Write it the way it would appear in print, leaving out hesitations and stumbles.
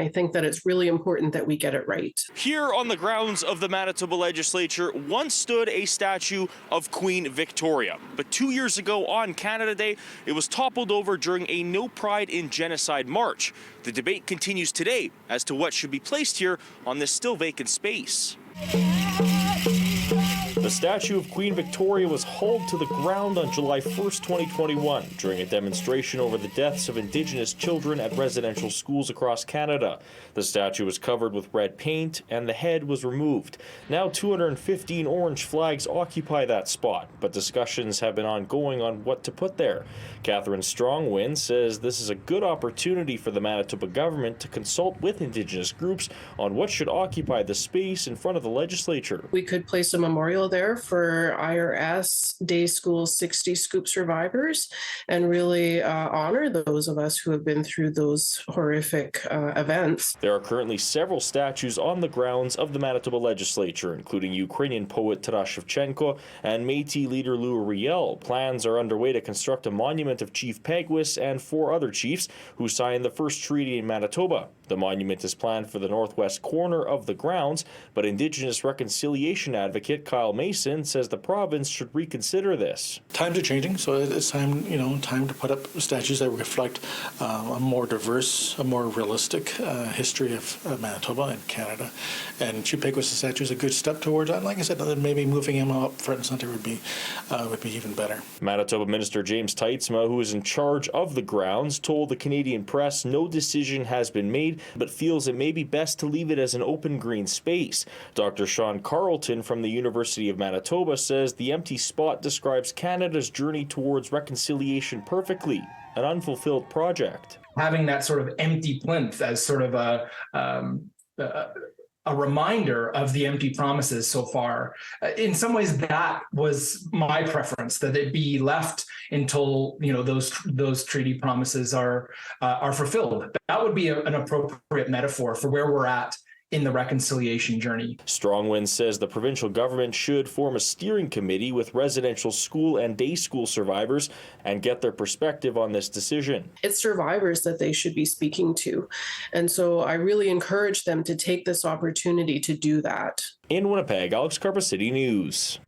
I think that it's really important that we get it right. Here on the grounds of the Manitoba legislature once stood a statue of Queen Victoria. But 2 years ago on Canada Day, it was toppled over during a No Pride in Genocide march. The debate continues today as to what should be placed here on this still vacant space. The statue of Queen Victoria was hauled to the ground on July 1st, 2021, during a demonstration over the deaths of Indigenous children at residential schools across Canada. The statue was covered with red paint, and the head was removed. Now 215 orange flags occupy that spot, but discussions have been ongoing on what to put there. Catherine Strongwind says this is a good opportunity for the Manitoba government to consult with Indigenous groups on what should occupy the space in front of the legislature. We could place a memorial there for IRS Day School 60 Scoop survivors and really honor those of us who have been through those horrific events. There are currently several statues on the grounds of the Manitoba legislature, including Ukrainian poet Taras Shevchenko and Métis leader Lou Riel. Plans are underway to construct a monument of Chief Peguis and 4 other chiefs who signed the first treaty in Manitoba. The monument is planned for the northwest corner of the grounds, but Indigenous reconciliation advocate Kyle Mason says the province should reconsider this. Times are changing, so it's time, time to put up statues that reflect a more diverse, a more realistic history of Manitoba and Canada. And Chief Peguis' statue is a good step towards that. Like I said, maybe moving him up front and center would be even better. Manitoba Minister James Teitzma, who is in charge of the grounds, told the Canadian press no decision has been made, but feels it may be best to leave it as an open green space. Dr. Sean Carleton from the University of Manitoba says the empty spot describes Canada's journey towards reconciliation perfectly, an unfulfilled project. Having that sort of empty plinth as sort of a reminder of the empty promises so far. In some ways, that was my preference, that it be left until those treaty promises are fulfilled. That would be an appropriate metaphor for where we're at in the reconciliation journey. Strongwind says the provincial government should form a steering committee with residential school and day school survivors and get their perspective on this decision. It's survivors that they should be speaking to. And so I really encourage them to take this opportunity to do that. In Winnipeg, Alex Karpa, City News.